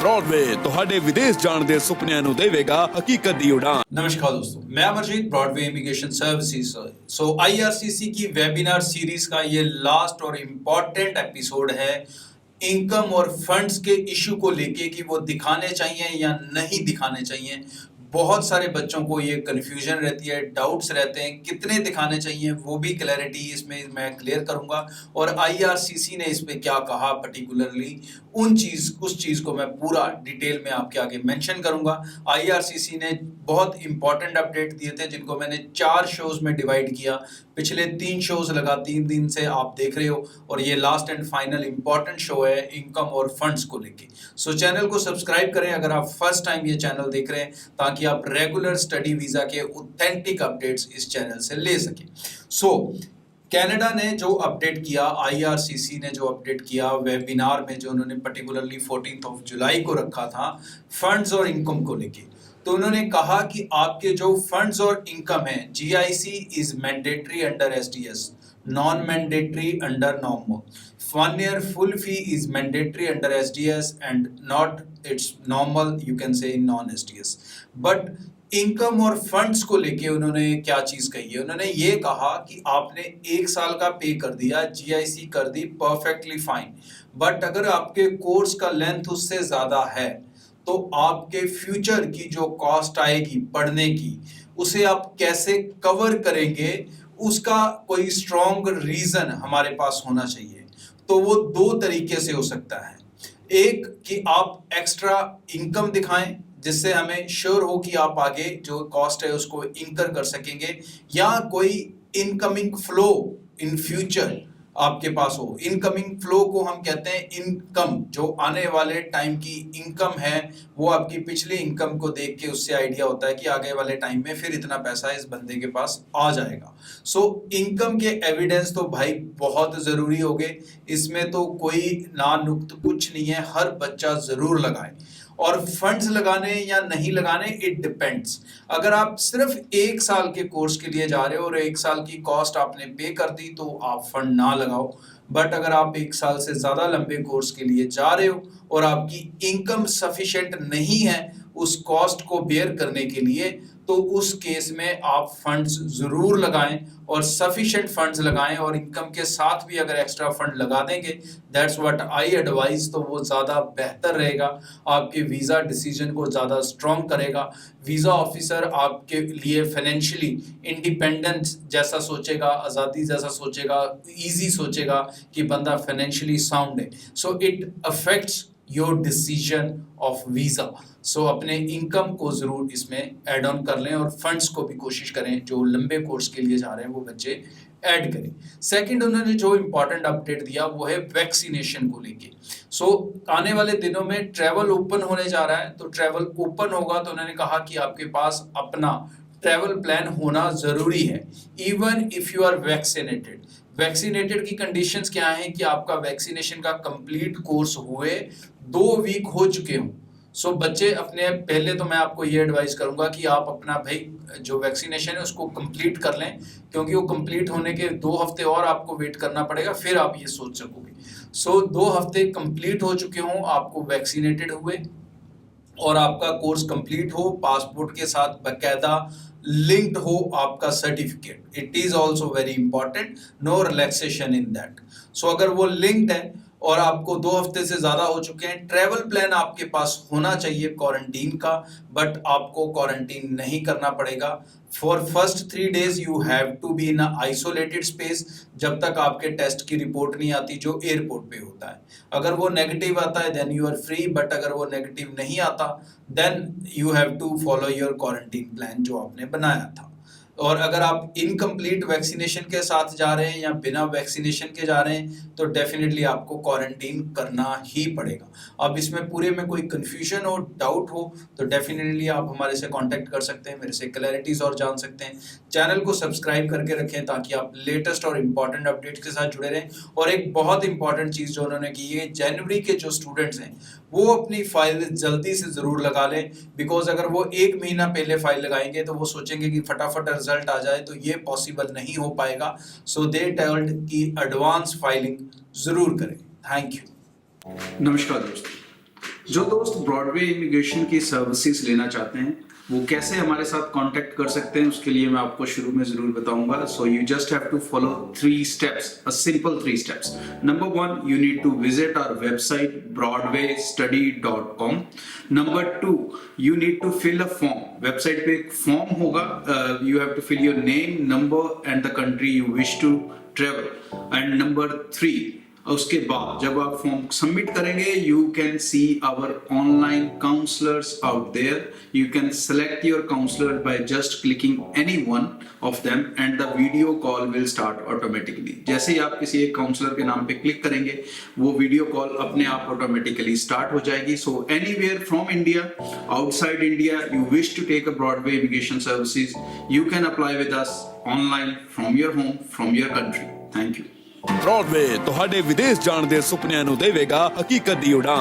Broadway ਤੁਹਾਡੇ ਵਿਦੇਸ਼ ਜਾਣ ਦੇ ਸੁਪਨਿਆਂ ਨੂੰ ਦੇਵੇਗਾ ਹਕੀਕਤ ਦੀ ਉਡਾਨ। नमस्कार दोस्तों, मैं अमरजीत, ब्रॉडवे इमिग्रेशन सर्विसेज। सो IRCC की वेबिनार सीरीज का ये लास्ट और इम्पोर्टेंट एपिसोड है इनकम और फंड्स के इशू को लेके कि वो दिखाने चाहिए या नहीं दिखाने चाहिए। बहुत सारे बच्चों को ये कन्फ्यूजन रहती है, डाउट्स रहते हैं, कितने दिखाने चाहिए वो भी क्लैरिटी इसमें मैं क्लियर करूंगा। और IRCC ने इस पे क्या कहा पर्टिकुलरली उस चीज को मैं पूरा डिटेल में आपके आगे मेंशन करूंगा। IRCC ने बहुत इंपॉर्टेंट अपडेट दिए थे जिनको मैंने 4 शोज में डिवाइड किया। पिछले 3 शोज लगा 3 दिन से आप देख रहे हो और ये last and final important show है इनकम और फंड्स को लेके। सो चैनल को सब्सक्राइब करें अगर आप फर्स्ट टाइम ये चैनल देख रहे हैं, ताकि आप रेगुलर स्टडी वीजा के ऑथेंटिक अपडेट्स इस चैनल से ले सकें। सो कनाडा ने जो अपडेट किया, IRCC ने जो अपडेट किया वेबिनार में, जो उन्होंने पर्टिकुलरली 14 जुलाई को रखा था फंड्स और इनकम को लेके, तो उन्होंने कहा कि आपके जो फंड्स और इनकम है, GIC is mandatory under SDS, non mandatory under normal. 1 year full fee is mandatory under SDS and not it's normal, you can say non-SDS। But income और फंड्स को लेके उन्होंने क्या चीज कही है, उन्होंने ये कहा कि आपने 1 साल का पे कर दिया, GIC कर दी, परफेक्टली फाइन। बट अगर आपके कोर्स का लेंथ उससे ज्यादा है तो आपके फ्यूचर की जो कॉस्ट आएगी पढ़ने की, उसे आप कैसे कवर करेंगे, उसका कोई स्ट्रॉन्ग रीजन हमारे पास होना चाहिए। तो वो 2 तरीके से हो सकता है। एक कि आप एक्स्ट्रा इनकम दिखाएं जिससे हमें श्योर हो कि आप आगे जो कॉस्ट है उसको इंकर कर सकेंगे, या कोई इनकमिंग फ्लो इन फ्यूचर आपके पास हो। इनकमिंग फ्लो को हम कहते हैं इनकम, जो आने वाले टाइम की इनकम है वो आपकी पिछली इनकम को देख के उससे आइडिया होता है कि आगे वाले टाइम में फिर इतना पैसा इस बंदे के पास आ जाएगा। सो इनकम के एविडेंस तो भाई बहुत जरूरी हो गए, इसमें तो कोई ना नुक्त कुछ नहीं है, हर बच्चा जरूर लगाए। और फंड्स लगाने या नहीं लगाने इट डिपेंड्स। अगर आप सिर्फ 1 साल के कोर्स के लिए जा रहे हो और 1 साल की कॉस्ट आपने पे कर दी तो आप फंड ना लगाओ। बट अगर आप 1 साल से ज्यादा लंबे कोर्स के लिए जा रहे हो और आपकी इनकम सफिशिएंट नहीं है उस कॉस्ट को बेयर करने के लिए, तो उस केस में आप फंड्स जरूर लगाएं और सफिशिएंट फंड्स लगाएं। और इनकम के साथ भी अगर एक्स्ट्रा फंड लगा देंगे, दैट्स व्हाट आई एडवाइज, तो वो ज़्यादा बेहतर रहेगा, आपके वीज़ा डिसीजन को ज़्यादा स्ट्रॉन्ग करेगा। वीज़ा ऑफिसर आपके लिए फाइनेंशियली इंडिपेंडेंस जैसा सोचेगा, आज़ादी जैसा सोचेगा, ईजी सोचेगा कि बंदा फाइनेंशियली साउंड है। So it affects your decision of visa. So अपने इनकम को जरूर इसमें ऐड ऑन कर लें और फंड्स को भी कोशिश करें, जो लंबे कोर्स के लिए जा रहे हैं वो बच्चे ऐड करें। सेकंड, उन्होंने जो इंपॉर्टेंट अपडेट दिया वो है वैक्सीनेशन को लेके। सो आने वाले दिनों में ट्रैवल ओपन होने जा रहा है, तो ट्रैवल ओपन होगा तो उन्होंने कहा कि आपके पास अपना ट्रैवल प्लान होना जरूरी है, even if you are vaccinated. Vaccinated की कंडीशंस क्या है कि आपका वैक्सीनेशन का कंप्लीट कोर्स हुए 2 वीक हो चुके हों। सो बच्चे अपने, पहले तो मैं आपको ये एडवाइस करूंगा कि आप अपना भाई जो वैक्सीनेशन है उसको कंप्लीट कर लें, क्योंकि वो कंप्लीट होने के 2 हफ्ते और आपको वेट करना पड़ेगा, फिर आप ये सोच सकोगे। सो 2 हफ्ते कंप्लीट हो चुके हों, आपको वैक्सीनेटेड हुए और आपका कोर्स कंप्लीट हो, पासपोर्ट के साथ बकायदा लिंक्ड हो आपका certificate, it is also very important, no relaxation in that. So अगर वो लिंक्ड है और आपको 2 हफ्ते से ज्यादा हो चुके हैं, ट्रैवल प्लान आपके पास होना चाहिए क्वारंटीन का, बट आपको क्वारंटीन नहीं करना पड़ेगा। For first 3 days you have to be in isolated space, जब तक आपके टेस्ट की रिपोर्ट नहीं आती जो एयरपोर्ट पे होता है। अगर वो नेगेटिव आता है then you are free, but अगर वो नेगेटिव नहीं आता then you have to follow your quarantine plan जो आपने बनाया था। और अगर आप इनकम्प्लीट वैक्सीनेशन के साथ जा रहे हैं या बिना वैक्सीनेशन के जा रहे हैं तो डेफिनेटली आपको क्वारंटीन करना ही पड़ेगा। अब इसमें पूरे में कोई कंफ्यूजन हो, डाउट हो तो डेफिनेटली आप हमारे से कांटेक्ट कर सकते हैं, मेरे से क्लैरिटीज और जान सकते हैं। चैनल को सब्सक्राइब करके रखें ताकि आप लेटेस्ट और इम्पॉर्टेंट अपडेट्स के साथ जुड़े रहें। और एक बहुत इंपॉर्टेंट चीज़ जो उन्होंने की है, जनवरी के जो स्टूडेंट्स हैं वो अपनी फाइल जल्दी से ज़रूर लगा लें, बिकॉज अगर वो 1 महीना पहले फाइल लगाएंगे तो वो सोचेंगे कि फटाफट रिजल्ट आ जाए, तो ये पॉसिबल नहीं हो पाएगा। सो दे टोल्ड कि एडवांस फाइलिंग ज़रूर करें। Thank you. नमस्कार दोस्तों, जो दोस्त ब्रॉडवे इमिग्रेशन की सर्विसेज लेना चाहते हैं वो कैसे हमारे साथ कांटेक्ट कर सकते हैं, उसके लिए मैं आपको शुरू में जरूर बताऊंगा. So you just have to follow 3 steps, a simple 3 steps. Number 1, you need to visit our website broadwaystudy.com. Number 2, you need to fill a form. Website पे एक फॉर्म होगा. You have to fill your name, number and the country you wish to travel. And number 3, उसके बाद जब आप form submit करेंगे you can see our online counsellors out there. You can select your counsellor by just clicking any one of them and the video call will start automatically. जैसे ही आप किसी एक काउंसलर के नाम पे क्लिक करेंगे वो वीडियो कॉल अपने आप ऑटोमेटिकली स्टार्ट हो जाएगी. So anywhere from India, outside India, you wish to take a Broadway immigration services, you can apply with us online from your home, from your country. Thank you. Broadway ਤੁਹਾਡੇ ਵਿਦੇਸ਼ ਜਾਣ ਦੇ ਸੁਪਨਿਆਂ ਨੂੰ ਦੇਵੇਗਾ ਹਕੀਕਤ ਦੀ ਉਡਾਨ.